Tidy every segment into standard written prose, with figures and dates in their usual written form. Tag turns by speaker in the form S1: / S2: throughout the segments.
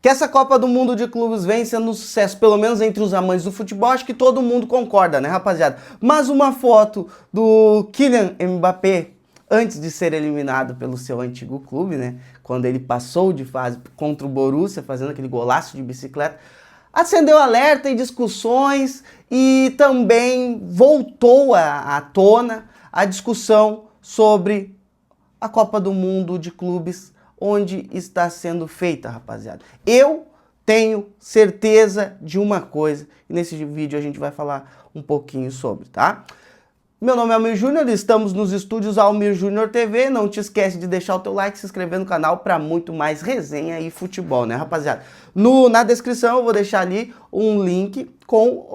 S1: Que essa Copa do Mundo de Clubes vem sendo um sucesso, pelo menos entre os amantes do futebol, acho que todo mundo concorda, né, rapaziada? Mas uma foto do Kylian Mbappé, antes de ser eliminado pelo seu antigo clube, né, quando ele passou de fase contra o Borussia, fazendo aquele golaço de bicicleta, acendeu alerta e discussões e também voltou à tona a discussão sobre a Copa do Mundo de Clubes, onde está sendo feita, rapaziada. Eu tenho certeza de uma coisa, e nesse vídeo a gente vai falar um pouquinho sobre, tá? Meu nome é Almir Júnior, estamos nos estúdios Almir Júnior TV. Não te esquece de deixar o teu like, se inscrever no canal para muito mais resenha e futebol, né, rapaziada? Na descrição eu vou deixar ali um link com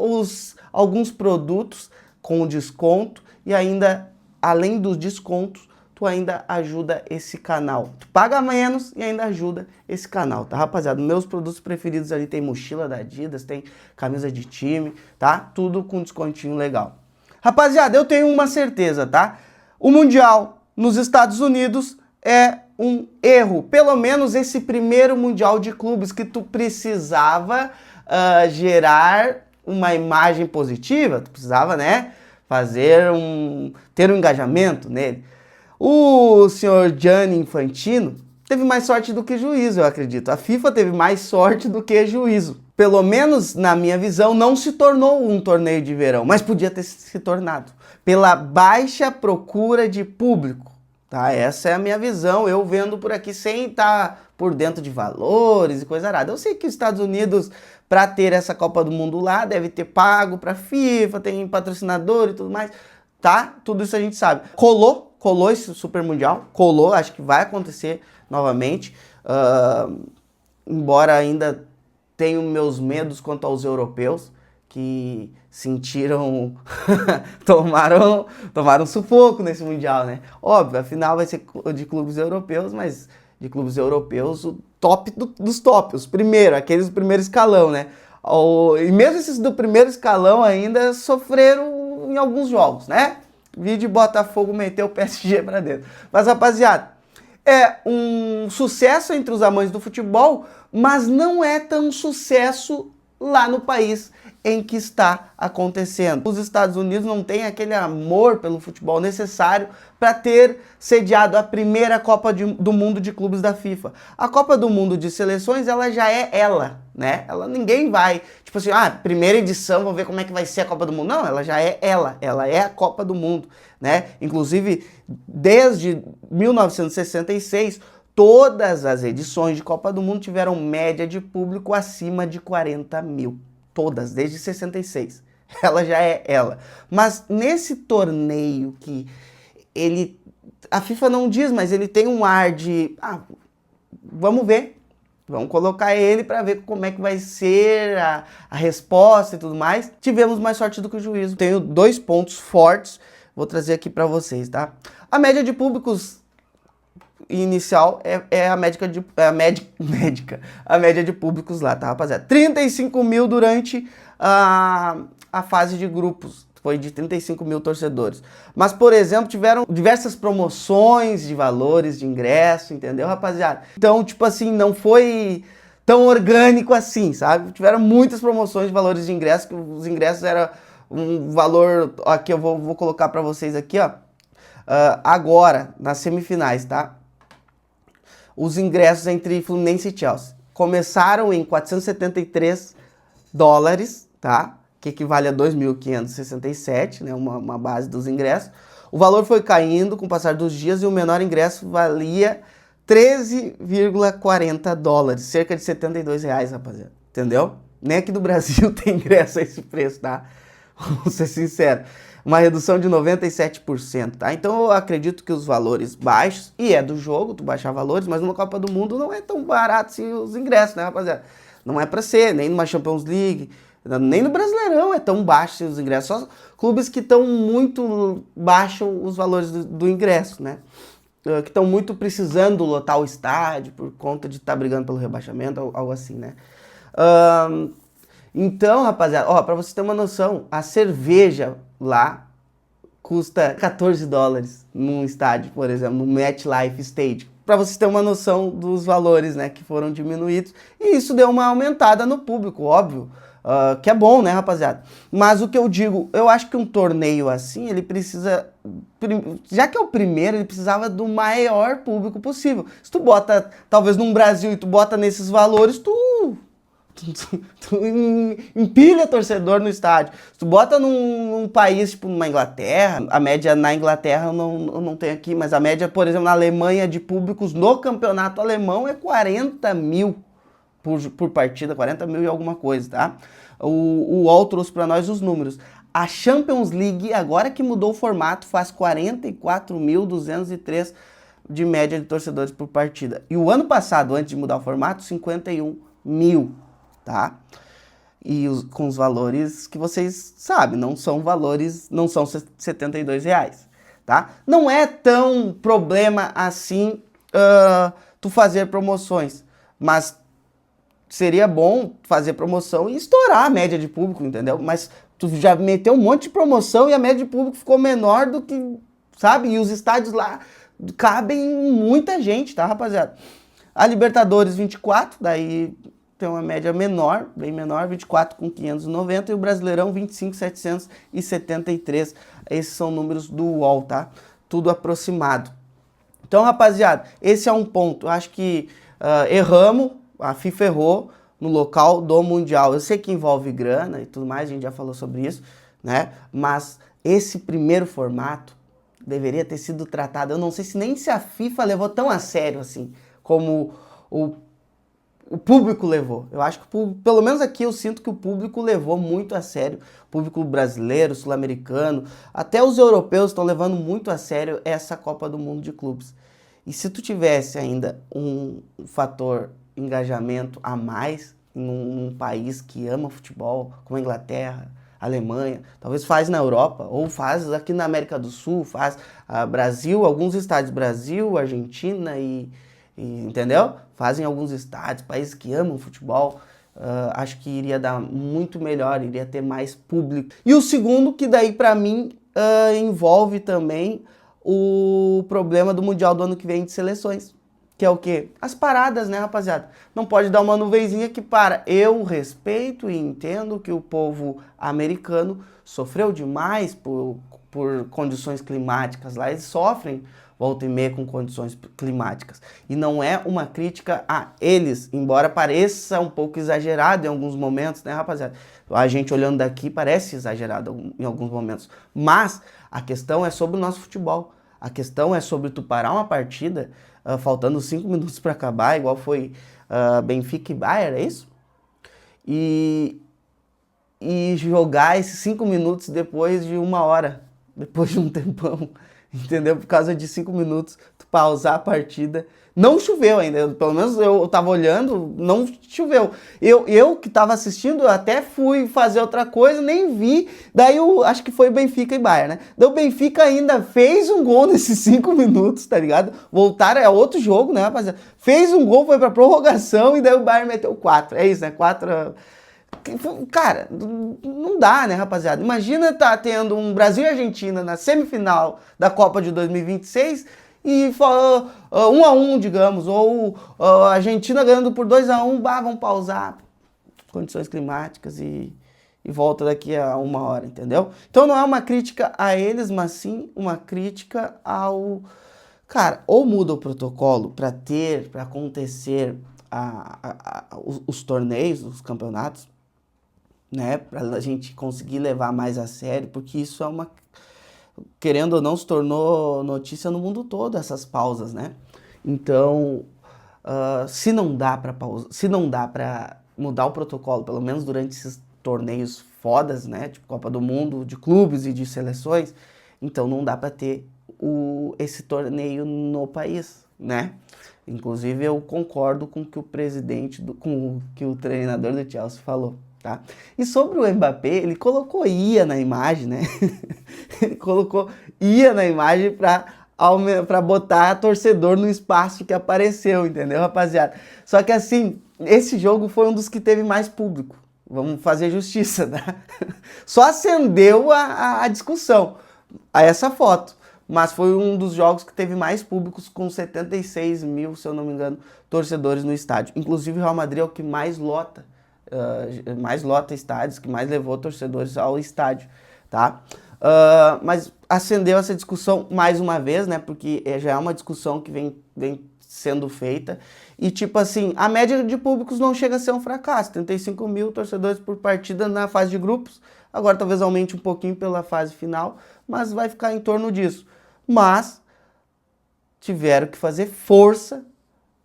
S1: alguns produtos com desconto e ainda, além dos descontos, tu ainda ajuda esse canal. Tu paga menos e ainda ajuda esse canal, tá, rapaziada? Meus produtos preferidos ali tem mochila da Adidas, tem camisa de time, tá? Tudo com descontinho legal. Rapaziada, eu tenho uma certeza, tá? O Mundial nos Estados Unidos é um erro. Pelo menos esse primeiro Mundial de Clubes que tu precisava gerar uma imagem positiva, tu precisava, né, ter um engajamento nele. O senhor Gianni Infantino teve mais sorte do que juízo, eu acredito. A FIFA teve mais sorte do que juízo. Pelo menos, na minha visão, não se tornou um torneio de verão, mas podia ter se tornado. Pela baixa procura de público, tá? Essa é a minha visão, eu vendo por aqui sem estar por dentro de valores e coisa arada. Eu sei que os Estados Unidos, para ter essa Copa do Mundo lá, deve ter pago para a FIFA, tem patrocinador e tudo mais, tá? Tudo isso a gente sabe. Colou esse Super Mundial, acho que vai acontecer novamente, embora ainda tenho meus medos quanto aos europeus, que sentiram, tomaram sufoco nesse Mundial, né? Óbvio, a final vai ser de clubes europeus, mas de clubes europeus o top dos top, aqueles do primeiro escalão, né? E mesmo esses do primeiro escalão ainda sofreram em alguns jogos, né? Vídeo Botafogo meteu o PSG pra dentro. Mas, rapaziada, é um sucesso entre os amantes do futebol, mas não é tão sucesso lá no país em que está acontecendo. Os Estados Unidos não têm aquele amor pelo futebol necessário para ter sediado a primeira Copa do Mundo de Clubes da FIFA. A Copa do Mundo de Seleções, ela já é né? Ninguém vai, tipo assim, primeira edição, vamos ver como é que vai ser a Copa do Mundo. Não, ela já é ela é a Copa do Mundo, né? Inclusive, desde 1966, todas as edições de Copa do Mundo tiveram média de público acima de 40 mil. Todas, desde 66. Ela já é ela. Mas nesse torneio que a FIFA não diz, mas ele tem um ar de, vamos ver. Vamos colocar ele para ver como é que vai ser a resposta e tudo mais. Tivemos mais sorte do que o juízo. Tenho 2 pontos fortes, vou trazer aqui para vocês, tá? A média de públicos inicial é a média de públicos lá, tá, rapaziada? 35 mil durante a fase de grupos. Foi de 35 mil torcedores. Mas, por exemplo, tiveram diversas promoções de valores de ingresso, entendeu, rapaziada? Então, tipo assim, não foi tão orgânico assim, sabe? Tiveram muitas promoções de valores de ingresso, que os ingressos eram um valor... Aqui eu vou colocar pra vocês aqui, ó. Agora, nas semifinais, tá? Os ingressos entre Fluminense e Chelsea começaram em 473 dólares, tá? Que equivale a 2.567, né, uma base dos ingressos. O valor foi caindo com o passar dos dias e o menor ingresso valia 13,40 dólares, cerca de 72 reais, rapaziada, entendeu? Nem aqui do Brasil tem ingresso a esse preço, tá? Vamos ser sinceros. Uma redução de 97%, tá? Então eu acredito que os valores baixos, e é do jogo, tu baixar valores, mas numa Copa do Mundo não é tão barato assim os ingressos, né, rapaziada? Não é pra ser, nem numa Champions League, nem no Brasileirão é tão baixo os ingressos, só clubes que estão muito baixos os valores do ingresso, né? Que estão muito precisando lotar o estádio por conta de estar brigando pelo rebaixamento, algo assim, né? Então, rapaziada, ó, pra você ter uma noção, a cerveja lá custa 14 dólares num estádio, por exemplo, no MetLife Stadium, para vocês terem uma noção dos valores, né, que foram diminuídos. E isso deu uma aumentada no público, óbvio. Que é bom, né, rapaziada? Mas o que eu digo, eu acho que um torneio assim, ele precisa... Já que é o primeiro, ele precisava do maior público possível. Se tu bota, talvez, num Brasil e tu bota nesses valores, tu empilha torcedor no estádio. Se tu bota num país, tipo numa Inglaterra, a média na Inglaterra eu não tenho aqui, mas a média, por exemplo, na Alemanha de públicos no campeonato alemão é 40 mil por partida, 40 mil e alguma coisa, tá? O UOL trouxe para nós os números. A Champions League, agora que mudou o formato, faz 44.203 de média de torcedores por partida. E o ano passado, antes de mudar o formato, 51 mil, tá? E com os valores que vocês sabem, não são valores, não são R$72, tá? Não é tão problema assim tu fazer promoções, mas seria bom fazer promoção e estourar a média de público, entendeu? Mas tu já meteu um monte de promoção e a média de público ficou menor do que, sabe? E os estádios lá cabem muita gente, tá, rapaziada? A Libertadores 24, daí tem uma média menor, bem menor, 24 com 590 e o Brasileirão 25.773. Esses são números do UOL, tá? Tudo aproximado. Então, rapaziada, esse é um ponto. Eu acho que erramos, a FIFA errou no local do Mundial. Eu sei que envolve grana e tudo mais, a gente já falou sobre isso, né? Mas esse primeiro formato deveria ter sido tratado, eu não sei se a FIFA levou tão a sério assim, como o público levou. Eu acho que, pelo menos aqui, eu sinto que o público levou muito a sério. O público brasileiro, sul-americano, até os europeus estão levando muito a sério essa Copa do Mundo de Clubes. E se tu tivesse ainda um fator engajamento a mais num país que ama futebol, como a Inglaterra, a Alemanha, talvez faz na Europa, ou faz aqui na América do Sul, faz Brasil, alguns estádios, Brasil, Argentina entendeu? Fazem alguns estádios, países que amam futebol, acho que iria dar muito melhor, iria ter mais público. E o segundo, que daí pra mim envolve também o problema do Mundial do ano que vem de seleções. Que é o quê? As paradas, né, rapaziada? Não pode dar uma nuvenzinha que para. Eu respeito e entendo que o povo americano sofreu demais por condições climáticas lá. Eles sofrem volta e meia com condições climáticas. E não é uma crítica a eles, embora pareça um pouco exagerado em alguns momentos, né, rapaziada? A gente olhando daqui parece exagerado em alguns momentos. Mas a questão é sobre o nosso futebol. A questão é sobre tu parar uma partida faltando 5 minutos para acabar, igual foi Benfica e Bayern, é isso? E jogar esses 5 minutos depois de 1 hora, depois de um tempão, entendeu? Por causa de 5 minutos, tu pausar a partida. Não choveu ainda, pelo menos eu tava olhando, não choveu. Eu que tava assistindo, eu até fui fazer outra coisa, nem vi. Daí eu acho que foi Benfica e Bayern, né? Daí o Benfica ainda fez um gol nesses 5 minutos, tá ligado? Voltaram, é outro jogo, né, rapaziada? Fez um gol, foi pra prorrogação e daí o Bayern meteu 4. É isso, né? 4... Cara, não dá, né, rapaziada? Imagina tá tendo um Brasil e Argentina na semifinal da Copa de 2026 e 1-1, digamos, ou a Argentina ganhando por 2-1, vamos pausar condições climáticas e volta daqui a 1 hora, entendeu? Então não é uma crítica a eles, mas sim uma crítica ao... Cara, ou muda o protocolo para acontecer os torneios, os campeonatos, né, pra a gente conseguir levar mais a sério, porque isso é uma... Querendo ou não, se tornou notícia no mundo todo, essas pausas, né? Então, se não dá para mudar o protocolo, pelo menos durante esses torneios fodas, né? Tipo Copa do Mundo, de clubes e de seleções, então não dá para ter esse torneio no país, né? Inclusive, eu concordo com o que o com o que o treinador do Chelsea falou. Tá? E sobre o Mbappé, ele colocou IA na imagem, né? Ele colocou IA na imagem pra botar torcedor no espaço que apareceu, entendeu, rapaziada? Só que assim, esse jogo foi um dos que teve mais público. Vamos fazer justiça, tá? Só acendeu a discussão a essa foto. mas foi um dos jogos que teve mais públicos, com 76 mil, se eu não me engano, torcedores no estádio. Inclusive o Real Madrid é o que mais lota estádios, que mais levou torcedores ao estádio, tá? Mas acendeu essa discussão mais uma vez, né? Porque já é uma discussão que vem sendo feita. E tipo assim, a média de públicos não chega a ser um fracasso. 35 mil torcedores por partida na fase de grupos. Agora talvez aumente um pouquinho pela fase final, mas vai ficar em torno disso. Mas tiveram que fazer força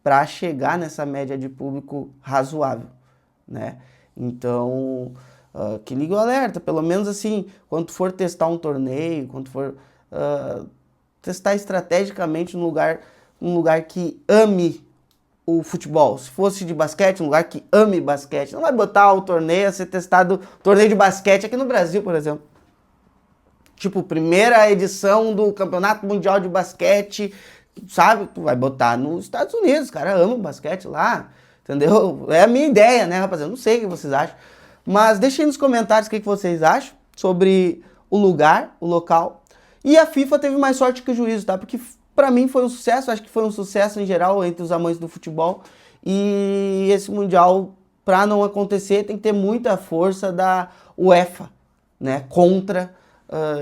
S1: para chegar nessa média de público razoável, né? Então, que liga o alerta, pelo menos assim, quando for testar um torneio, quando for testar estrategicamente num lugar que ame o futebol. Se fosse de basquete, um lugar que ame basquete. Não vai botar o torneio a ser testado, torneio de basquete aqui no Brasil, por exemplo. Tipo, primeira edição do Campeonato Mundial de Basquete, sabe? Tu vai botar nos Estados Unidos, os caras amam basquete lá, entendeu? É a minha ideia, né, rapaziada? Não sei o que vocês acham. Mas deixem nos comentários o que vocês acham sobre o lugar, o local. E a FIFA teve mais sorte que o juízo, tá? Porque pra mim foi um sucesso, acho que foi um sucesso em geral entre os amantes do futebol. E esse Mundial, pra não acontecer, tem que ter muita força da UEFA, né? Contra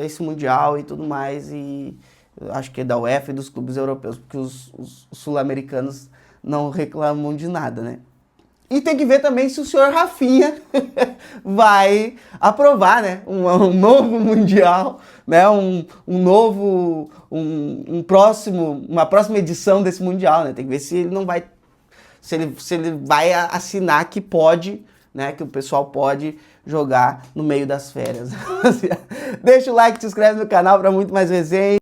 S1: esse Mundial e tudo mais. E acho que é da UEFA e dos clubes europeus, porque os sul-americanos não reclamam de nada, né? E tem que ver também se o senhor Rafinha vai aprovar, né? Um novo Mundial, né? Uma próxima edição desse Mundial, né? Tem que ver se ele não vai, se ele vai assinar que pode, né? Que o pessoal pode jogar no meio das férias. Deixa o like, se inscreve no canal para muito mais resenha.